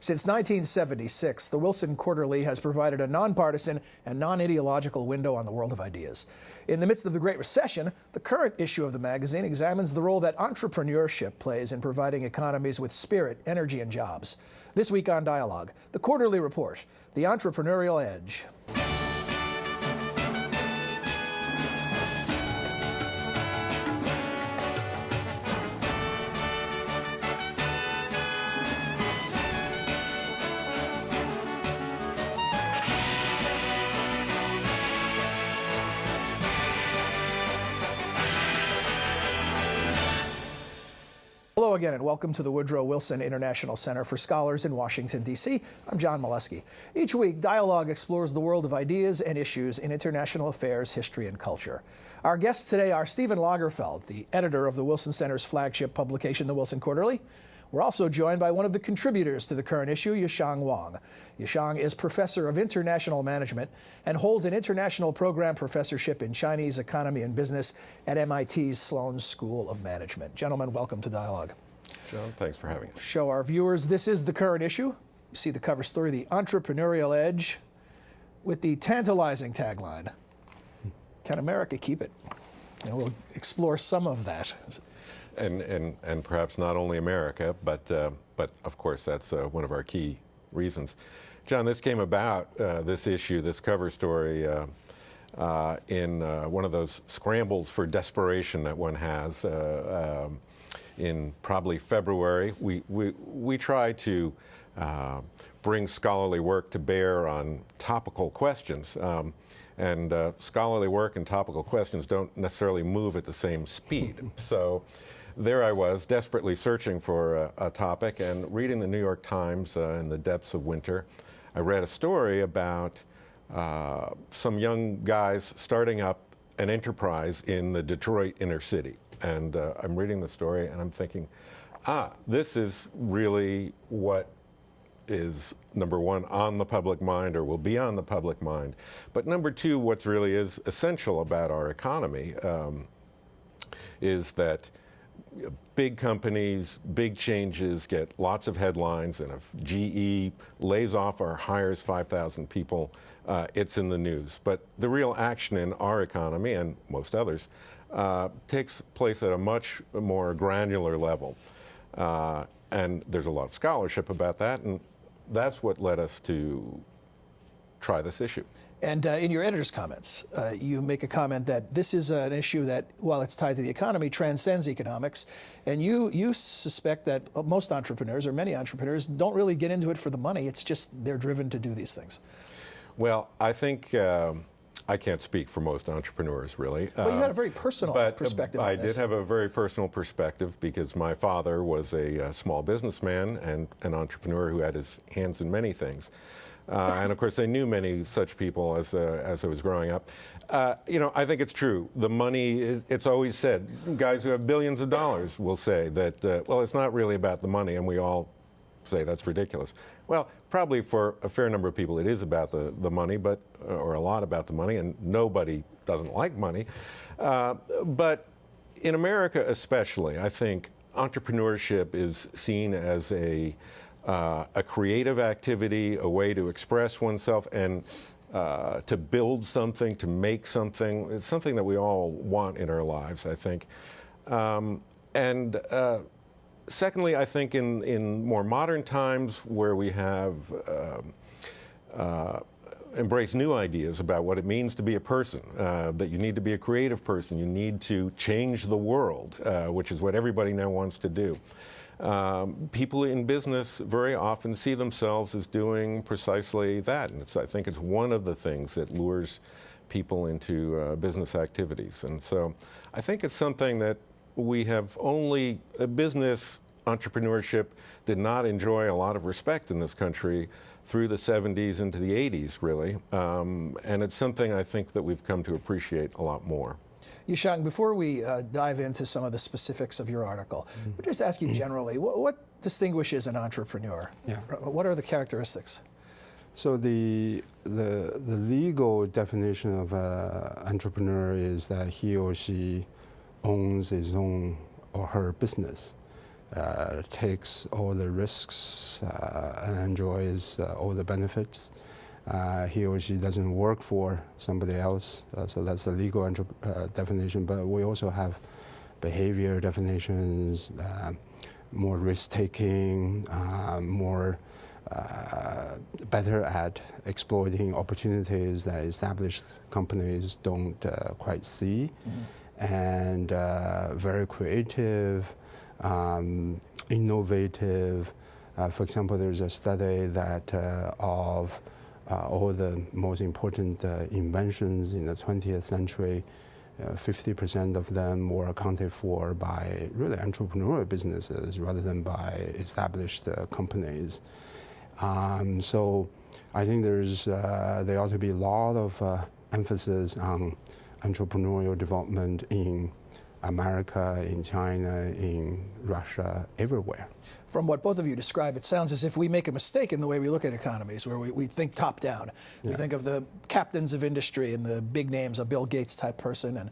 Since 1976, the Wilson Quarterly has provided a nonpartisan and non-ideological window on the world of ideas. In the midst of the Great Recession, the current issue of the magazine examines the role that entrepreneurship plays in providing economies with spirit, energy, and jobs. This week on Dialogue, the Quarterly Report, the Entrepreneurial Edge. Hello again, and welcome to the Woodrow Wilson International Center for Scholars in Washington, D.C. I'm John Milewski. Each week, Dialogue explores the world of ideas and issues in international affairs, history, and culture. Our guests today are Steve Lagerfeld, the editor of the Wilson Center's flagship publication, the Wilson Quarterly. We're also joined by one of the contributors to the current issue, Yasheng Huang. Yasheng is professor of international management and holds an International Program Professorship in Chinese economy and business at MIT's Sloan School of Management. Gentlemen, welcome to Dialogue. John, thanks for having us. Show our viewers, this is the current issue. You see the cover story, the Entrepreneurial Edge, with the tantalizing tagline, "Can America keep it?" And we'll explore some of that. And perhaps not only America, but of course that's one of our key reasons. John, this came about, this issue, this cover story, in one of those scrambles for desperation that one has. In probably February, we try to bring scholarly work to bear on topical questions. And scholarly work and topical questions don't necessarily move at the same speed. So there I was, desperately searching for a topic, and reading the New York Times in the depths of winter. I read a story about some young guys starting up an enterprise in the Detroit inner city. And I'm reading the story and I'm thinking, this is really what is, number one, on the public mind, or will be on the public mind. But number two, what's really is essential about our economy is that big companies, big changes get lots of headlines, and if GE lays off or hires 5,000 people, it's in the news. But the real action in our economy, and most others, takes place at a much more granular level. And there's a lot of scholarship about that, and that's what led us to try this issue. And in your editor's comments, you make a comment that this is an issue that, while it's tied to the economy, transcends economics. And you suspect that most entrepreneurs, or many entrepreneurs, don't really get into it for the money. It's just they're driven to do these things. Well, I think I can't speak for most entrepreneurs, really. Well, you had a very personal perspective on this. I did have a very personal perspective because my father was a small businessman and an entrepreneur who had his hands in many things. And of course, I knew many such people as I was growing up. You know, I think it's true. The money, it's always said, guys who have billions of dollars will say that, well, it's not really about the money, and we all say that's ridiculous. Well, probably for a fair number of people it is about the money, but or a lot about the money, and nobody doesn't like money. But in America especially, I think entrepreneurship is seen as a creative activity, a way to express oneself, and to build something, to make something. It's something that we all want in our lives, I think. Secondly, I think in more modern times where we have embraced new ideas about what it means to be a person, that you need to be a creative person, you need to change the world, which is what everybody now wants to do. People in business very often see themselves as doing precisely that, and I think it's one of the things that lures people into business activities. And so I think it's something that we have only, business entrepreneurship did not enjoy a lot of respect in this country through the 70s into the 80s, really. And it's something I think that we've come to appreciate a lot more. Yasheng, before we dive into some of the specifics of your article, I'll just ask you generally, what distinguishes an entrepreneur? Yeah. What are the characteristics? So the legal definition of an entrepreneur is that he or she owns his own or her business. takes all the risks and enjoys all the benefits. He or she doesn't work for somebody else, so that's the legal definition. But we also have behavior definitions, more risk-taking, more better at exploiting opportunities that established companies don't quite see, and very creative, innovative. For example, there's a study that of all the most important inventions in the 20th century, 50% of them were accounted for by really entrepreneurial businesses rather than by established companies. So I think there ought to be a lot of emphasis on entrepreneurial development in America, in China, in Russia, everywhere. From what both of you describe, it sounds as if we make a mistake in the way we look at economies, where we think top down. We think of the captains of industry and the big names, a Bill Gates type person, and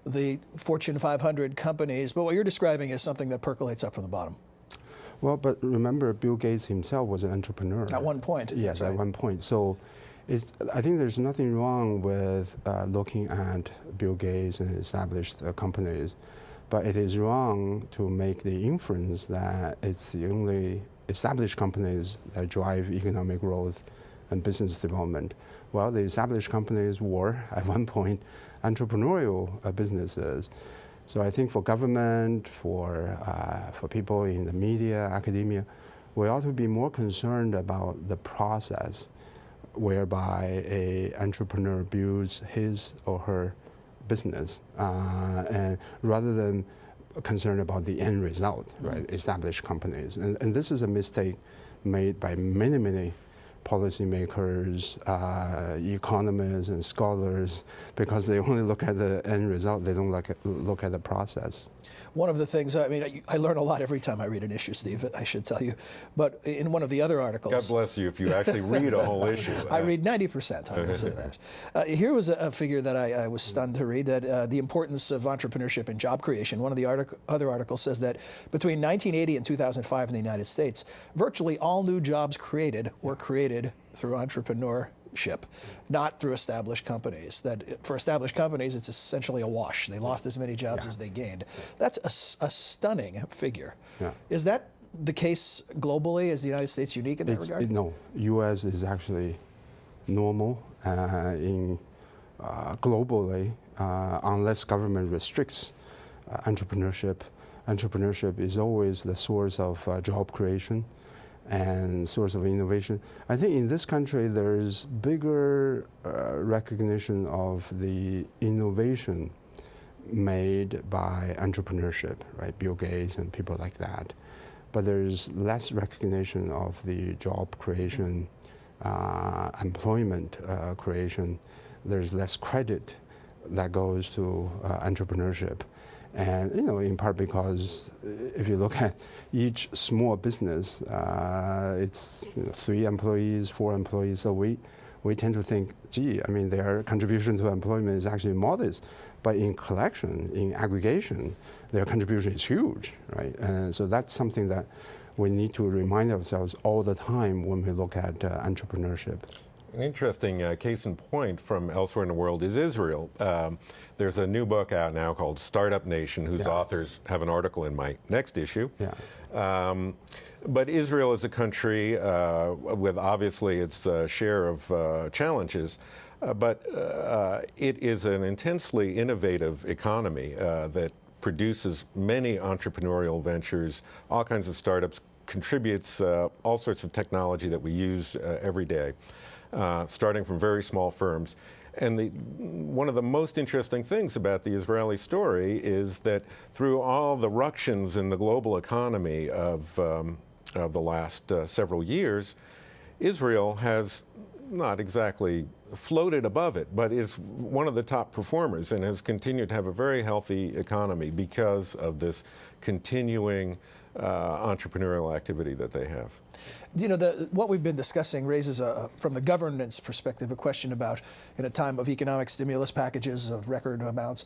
the Fortune 500 companies. But what you're describing is something that percolates up from the bottom. Well, but remember, Bill Gates himself was an entrepreneur. At one point. Yes, right. At one point. So I think there's nothing wrong with looking at Bill Gates and established companies, but it is wrong to make the inference that it's the only established companies that drive economic growth and business development. Well, the established companies were, at one point, entrepreneurial businesses. So I think for government, for people in the media, academia, we ought to be more concerned about the process whereby an entrepreneur builds his or her business, and rather than concerned about the end result, right? Established companies, and this is a mistake made by many policymakers, economists, and scholars, because they only look at the end result. They don't look at the process. One of the things, I mean, I learn a lot every time I read an issue, Steve, I should tell you. But in one of the other articles... God bless you if you actually read a whole issue. I read 90%, I will say that. Here was a figure that I was stunned to read, that the importance of entrepreneurship and job creation. One of the other articles says that between 1980 and 2005 in the United States, virtually all new jobs created were created through entrepreneurship, not through established companies. That for established companies, it's essentially a wash. They lost as many jobs as they gained. That's a stunning figure. Yeah. Is that the case globally? Is the United States unique in that regard? No, U.S. is actually normal globally, unless government restricts entrepreneurship. Entrepreneurship is always the source of job creation and source of innovation. I think in this country there's bigger recognition of the innovation made by entrepreneurship, right? Bill Gates and people like that. But there's less recognition of the job creation, employment creation. There's less credit that goes to entrepreneurship. And in part because if you look at each small business, it's 3 employees, 4 employees. So we tend to think, gee, I mean, their contribution to employment is actually modest, but in collection, in aggregation, their contribution is huge, right? And so that's something that we need to remind ourselves all the time when we look at entrepreneurship. An interesting case in point from elsewhere in the world is Israel. There's a new book out now called Startup Nation, whose authors have an article in my next issue. But Israel is a country with obviously its share of challenges, but it is an intensely innovative economy that produces many entrepreneurial ventures, all kinds of startups, contributes all sorts of technology that we use every day. Starting from very small firms. And one of the most interesting things about the Israeli story is that through all the ructions in the global economy of the last several years, Israel has not exactly floated above it, but is one of the top performers and has continued to have a very healthy economy because of this continuing entrepreneurial activity that they have. What we've been discussing raises, from the governance perspective, a question about, in a time of economic stimulus packages of record amounts,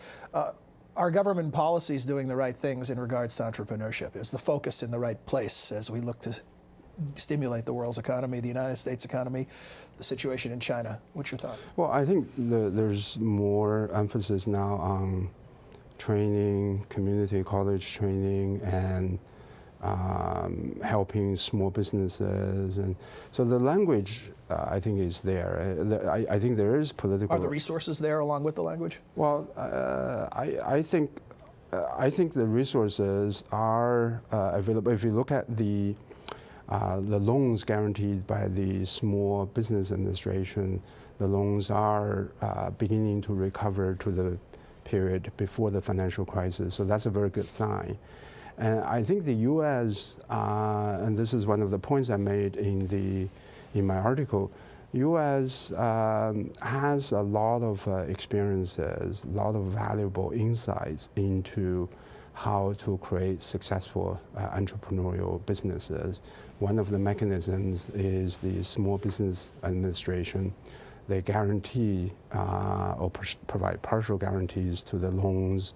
Are government policies doing the right things in regards to entrepreneurship? Is the focus in the right place as we look to stimulate the world's economy, the United States economy, the situation in China? What's your thought? Well, I think there's more emphasis now on training, community college training, and helping small businesses. And so the language, I think, is there. I think there is political... Are the resources there along with the language? Well, I think the resources are available. If you look at the loans guaranteed by the Small Business Administration, the loans are beginning to recover to the period before the financial crisis. So that's a very good sign. And I think the U.S., and this is one of the points I made in my article, U.S. has a lot of experiences, a lot of valuable insights into how to create successful entrepreneurial businesses. One of the mechanisms is the Small Business Administration. They guarantee or provide partial guarantees to the loans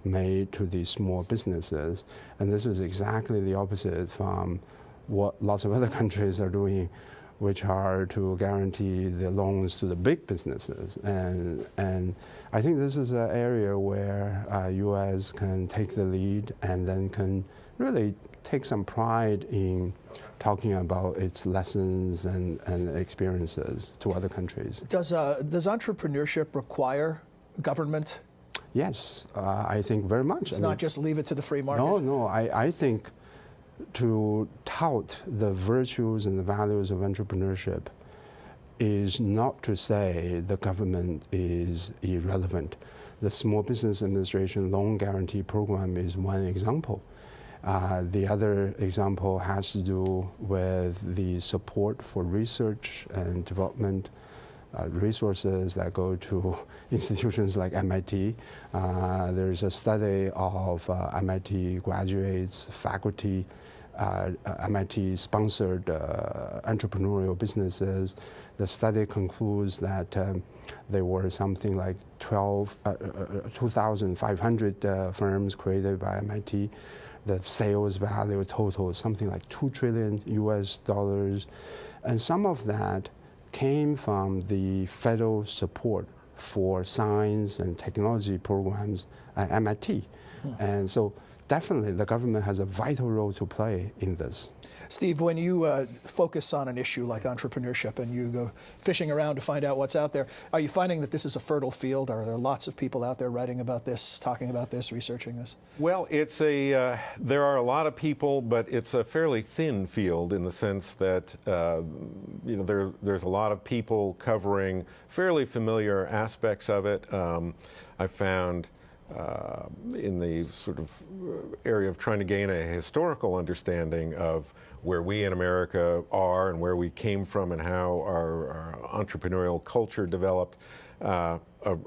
made to the small businesses. And this is exactly the opposite from what lots of other countries are doing, which are to guarantee the loans to the big businesses. And I think this is an area where U.S. can take the lead and then can really take some pride in talking about its lessons and experiences to other countries. Does entrepreneurship require government? Yes, I think very much. It's not just leave it to the free market? No, I think to tout the virtues and the values of entrepreneurship is not to say the government is irrelevant. The Small Business Administration Loan Guarantee Program is one example. The other example has to do with the support for research and development, resources that go to institutions like MIT. There's a study of MIT graduates, faculty, MIT-sponsored entrepreneurial businesses. The study concludes that there were something like 2,500 firms created by MIT. The sales value total is something like $2 trillion US. And some of that came from the federal support for science and technology programs at MIT. And so definitely the government has a vital role to play in this. Steve, when you focus on an issue like entrepreneurship and you go fishing around to find out what's out there, are you finding that this is a fertile field? Are there lots of people out there writing about this, talking about this, researching this? Well, it's there are a lot of people, but it's a fairly thin field in the sense that there's a lot of people covering fairly familiar aspects of it. I found in the sort of area of trying to gain a historical understanding of where we in America are and where we came from and how our entrepreneurial culture developed, a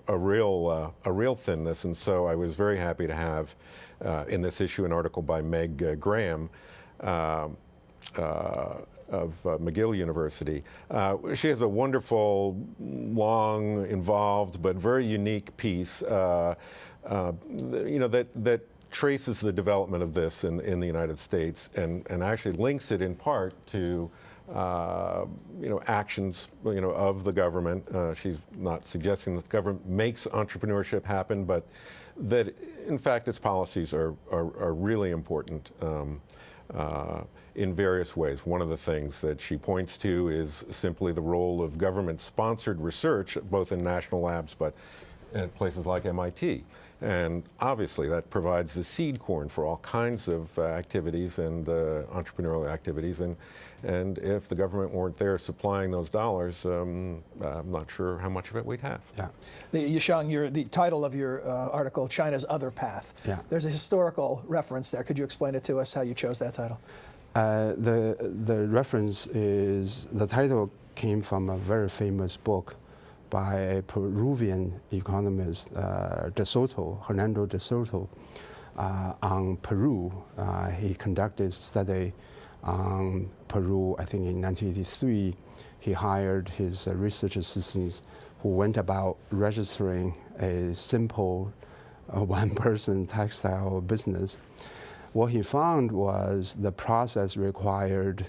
real thinness. And so I was very happy to have in this issue an article by Meg Graham of McGill University. She has a wonderful, long, involved, but very unique piece that traces the development of this in the United States and actually links it in part to actions of the government. She's not suggesting that the government makes entrepreneurship happen, but that in fact its policies are really important in various ways. One of the things that she points to is simply the role of government-sponsored research, both in national labs but at places like MIT. And obviously that provides the seed corn for all kinds of activities and entrepreneurial activities. And if the government weren't there supplying those dollars, I'm not sure how much of it we'd have. Yeah. Yasheng, the title of your article, China's Other Path. Yeah. There's a historical reference there. Could you explain it to us, how you chose that title? The reference is, the title came from a very famous book by a Peruvian economist, Hernando de Soto, on Peru. He conducted a study on Peru, I think in 1983. He hired his research assistants who went about registering a simple a one-person textile business. What he found was the process required,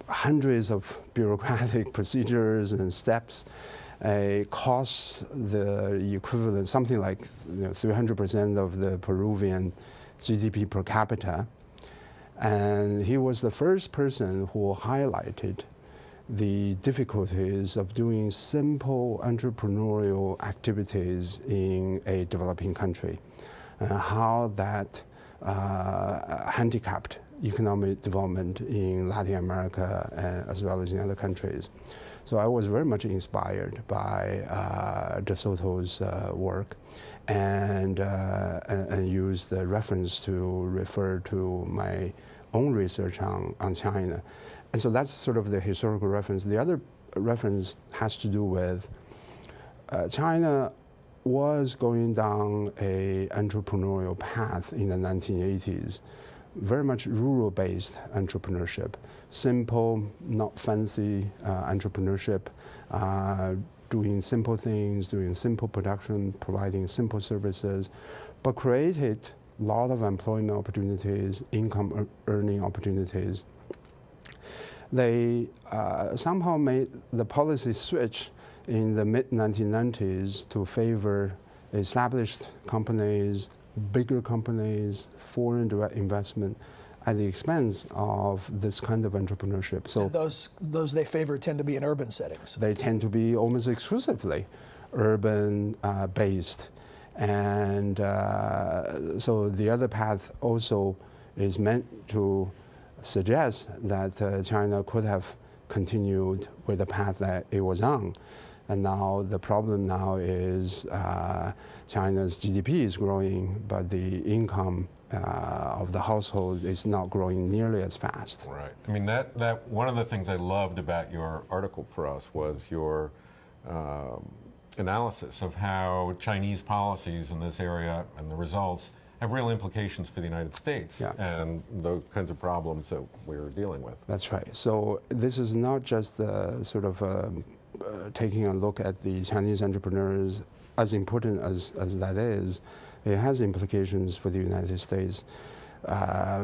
hundreds of bureaucratic procedures and steps, costs the equivalent, something like 300% of the Peruvian GDP per capita. And he was the first person who highlighted the difficulties of doing simple entrepreneurial activities in a developing country, and how that handicapped economic development in Latin America as well as in other countries. So I was very much inspired by De Soto's work, and used the reference to refer to my own research on China. And so that's sort of the historical reference. The other reference has to do with China was going down a entrepreneurial path in the 1980s, very much rural-based entrepreneurship, simple, not fancy entrepreneurship, doing simple things, doing simple production, providing simple services, but created a lot of employment opportunities, income earning opportunities. They somehow made the policy switch in the mid-1990s to favor established companies, bigger companies, foreign direct investment at the expense of this kind of entrepreneurship. So and those they favor tend to be in urban settings. They tend to be almost exclusively urban based. And so the other path also is meant to suggest that China could have continued with the path that it was on. And now the problem now is China's GDP is growing, but the income of the household is not growing nearly as fast. Right. I mean, that one of the things I loved about your article for us was your analysis of how Chinese policies in this area and the results have real implications for the United States and the kinds of problems that we're dealing with. That's right. So this is not just sort of taking a look at the Chinese entrepreneurs, as important as that is. It has implications for the United States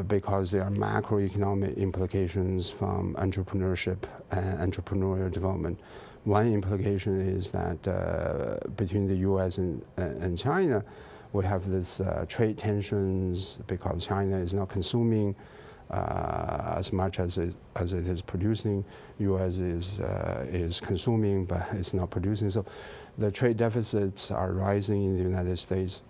because there are macroeconomic implications from entrepreneurship and entrepreneurial development. One implication is that between the U.S. and China, we have this trade tensions because China is not consuming as much as it is producing. U.S. is consuming, but it's not producing. So the trade deficits are rising in the United States.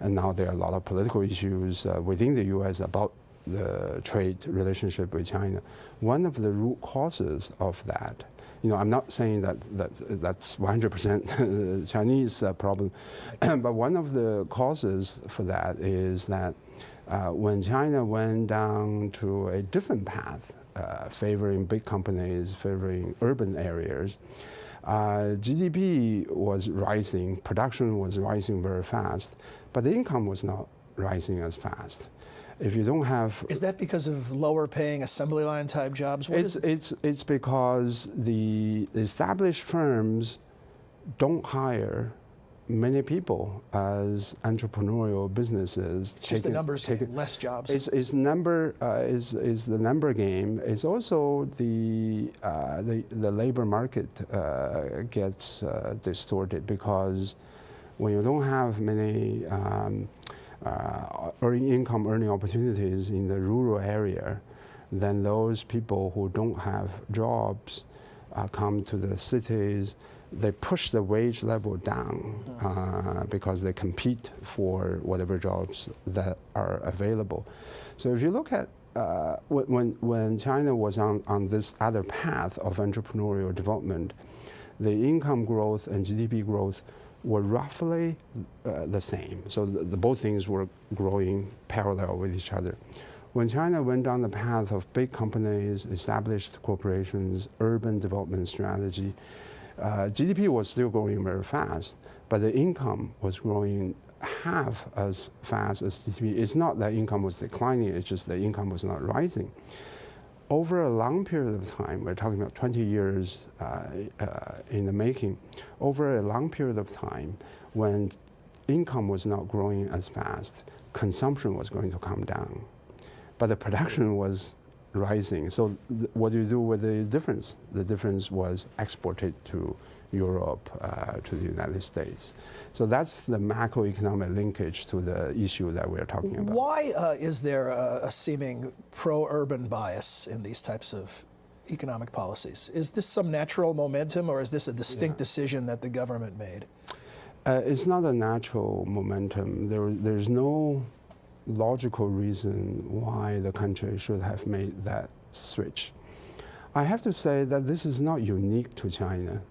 And now there are a lot of political issues within the U.S. about the trade relationship with China. One of the root causes of that, I'm not saying that's 100% Chinese problem, but one of the causes for that is that when China went down to a different path, favoring big companies, favoring urban areas, GDP was rising, production was rising very fast, but the income was not rising as fast. If you don't have... Is that because of lower paying assembly line type jobs? It's because the established firms don't hire many people as entrepreneurial businesses. It's just the numbers game, less jobs. It's the number game. It's also the labor market gets distorted because when you don't have many earning opportunities in the rural area, then those people who don't have jobs come to the cities. They push the wage level down because they compete for whatever jobs that are available. So if you look at when China was on this other path of entrepreneurial development, the income growth and GDP growth were roughly the same. So both things were growing parallel with each other. When China went down the path of big companies, established corporations, urban development strategy, GDP was still growing very fast, but the income was growing half as fast as GDP. It's not that income was declining, it's just that income was not rising. Over a long period of time, we're talking about 20 years in the making, over a long period of time, when income was not growing as fast. Consumption was going to come down, but the production was rising. So what do you do with the difference? The difference was exported to Europe, to the United States. So that's the macroeconomic linkage to the issue that we're talking about. Why is there a seeming pro-urban bias in these types of economic policies? Is this some natural momentum, or is this a distinct decision that the government made? It's not a natural momentum. There's no logical reason why the country should have made that switch. I have to say that this is not unique to China.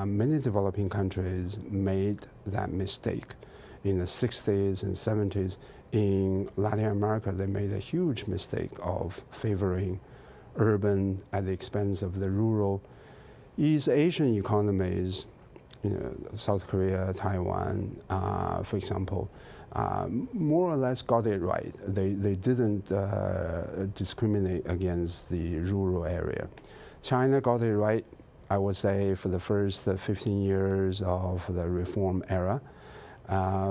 Many developing countries made that mistake in the 60s and 70s. In Latin America, they made a huge mistake of favoring urban at the expense of the rural. East Asian economies, South Korea, Taiwan, for example, more or less got it right. They didn't discriminate against the rural area. China got it right, I would say, for the first 15 years of the reform era.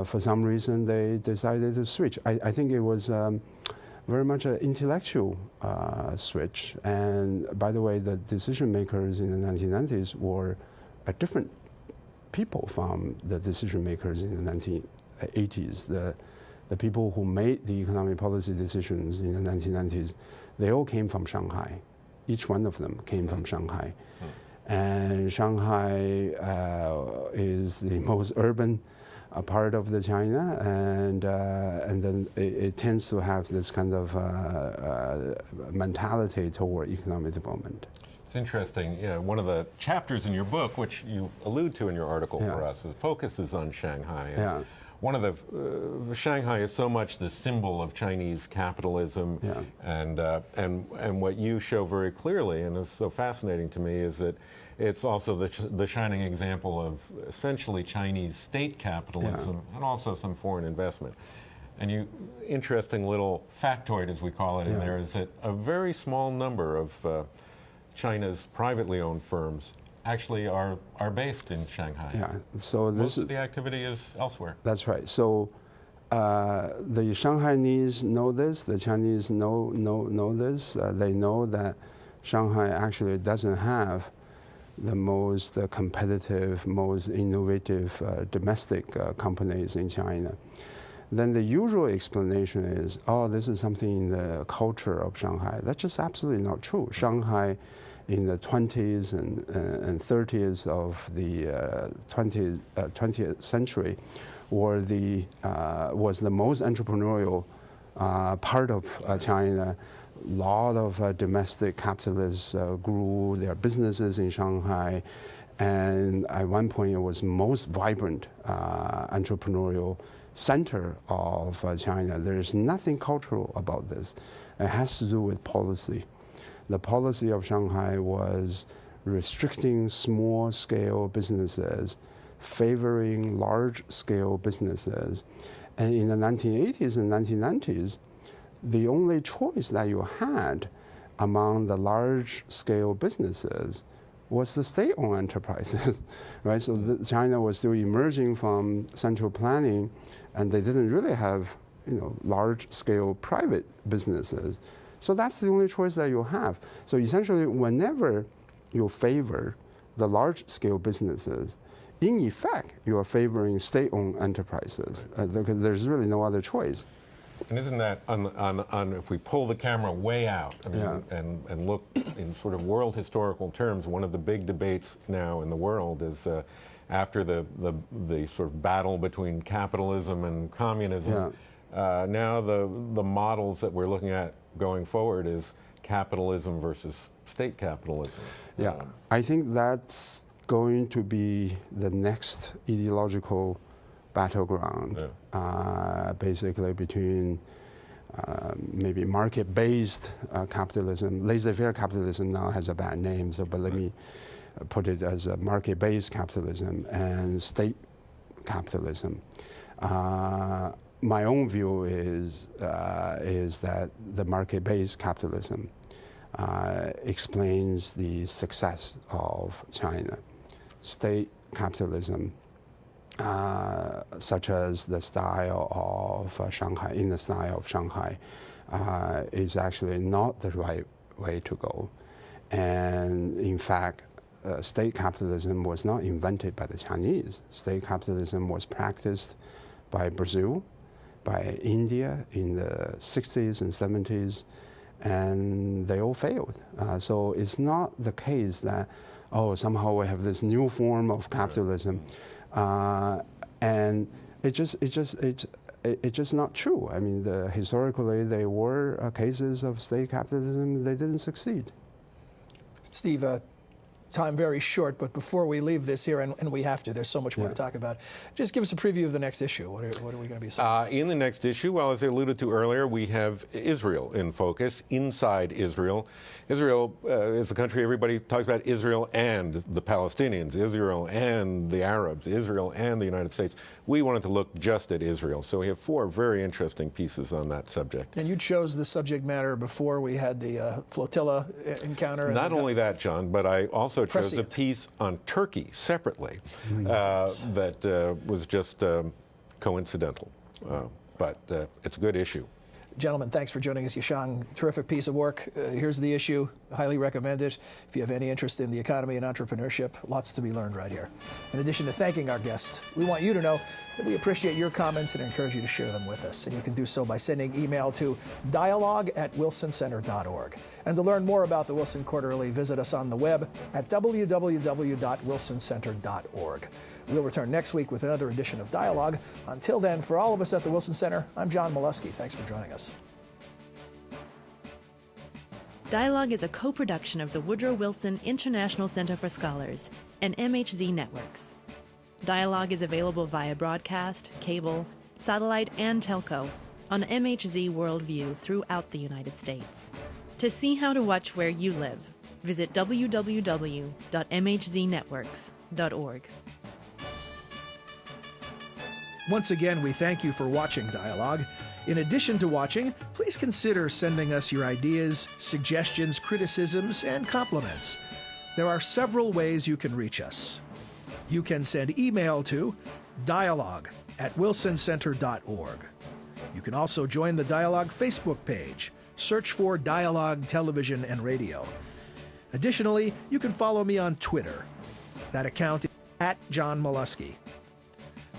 For some reason, they decided to switch. I think it was very much an intellectual switch. And by the way, the decision makers in the 1990s were different people from the decision makers in the 1980s. The people who made the economic policy decisions in the 1990s, they all came from Shanghai. Each one of them came from Shanghai. And Shanghai is the most urban part of the China, and then it tends to have this kind of mentality toward economic development. It's interesting. One of the chapters in your book, which you allude to in your article for us, focuses on Shanghai. One of the Shanghai is so much the symbol of Chinese capitalism, and what you show very clearly, and it's so fascinating to me, is that it's also the shining example of essentially Chinese state capitalism and also some foreign investment. And you, interesting little factoid, as we call it in there, is that a very small number of China's privately owned firms actually are based in Shanghai. So most of the activity is elsewhere. That's right. So the Shanghainese know this, the Chinese know this. They know that Shanghai actually doesn't have the most competitive, most innovative domestic companies in China. Then the usual explanation is, oh, this is something in the culture of Shanghai. That's just absolutely not true. Shanghai in the 20s and 30s of the 20th century was the most entrepreneurial part of China. A lot of domestic capitalists grew their businesses in Shanghai, and at one point it was most vibrant entrepreneurial center of China. There's nothing cultural about this. It has to do with policy. The policy of Shanghai was restricting small-scale businesses, favoring large-scale businesses. And in the 1980s and 1990s, the only choice that you had among the large-scale businesses was the state-owned enterprises, right? So China was still emerging from central planning, and they didn't really have, large-scale private businesses. So that's the only choice that you have. So essentially, whenever you favor the large-scale businesses, in effect, you are favoring state-owned enterprises, because there's really no other choice. And isn't that, on if we pull the camera way out and look in sort of world historical terms, one of the big debates now in the world is after the sort of battle between capitalism and communism, now the models that we're looking at going forward is capitalism versus state capitalism. I think that's going to be the next ideological battleground, basically between maybe market-based capitalism. Laissez-faire capitalism now has a bad name, but let me put it as a market-based capitalism and state capitalism. My own view is that the market-based capitalism explains the success of China. State capitalism such as the style of Shanghai, in the style of Shanghai, is actually not the right way to go. And in fact, state capitalism was not invented by the Chinese. State capitalism was practiced by Brazil, by India in the 60s and 70s, and they all failed. So it's not the case that, oh, somehow we have this new form of capitalism. And it's just not true. I mean, historically, there were cases of state capitalism, they didn't succeed. Steve, time very short, but before we leave this here, and we have to, there's so much more to talk about, just give us a preview of the next issue. What are we going to be saying? In the next issue, well, as I alluded to earlier, we have Israel in focus, inside Israel. Israel is a country, everybody talks about Israel and the Palestinians, Israel and the Arabs, Israel and the United States. We wanted to look just at Israel. So we have 4 very interesting pieces on that subject. And you chose the subject matter before we had the flotilla encounter. Not only that, John, but I also chose a piece on Turkey separately that was just coincidental. But it's a good issue. Gentlemen, thanks for joining us. Yasheng, terrific piece of work. Here's the issue. Highly recommend it. If you have any interest in the economy and entrepreneurship, lots to be learned right here. In addition to thanking our guests, we want you to know that we appreciate your comments and encourage you to share them with us. And you can do so by sending email to dialogue@wilsoncenter.org. And to learn more about the Wilson Quarterly, visit us on the web at www.wilsoncenter.org. We'll return next week with another edition of Dialogue. Until then, for all of us at the Wilson Center, I'm John Milewski. Thanks for joining us. Dialogue is a co-production of the Woodrow Wilson International Center for Scholars and MHz Networks. Dialogue is available via broadcast, cable, satellite, and telco on MHz Worldview throughout the United States. To see how to watch where you live, visit www.mhznetworks.org. Once again, we thank you for watching Dialogue. In addition to watching, please consider sending us your ideas, suggestions, criticisms, and compliments. There are several ways you can reach us. You can send email to dialogue@wilsoncenter.org. You can also join the Dialogue Facebook page. Search for Dialogue Television and Radio. Additionally, you can follow me on Twitter. That account is @John Milewski.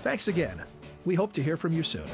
Thanks again. We hope to hear from you soon.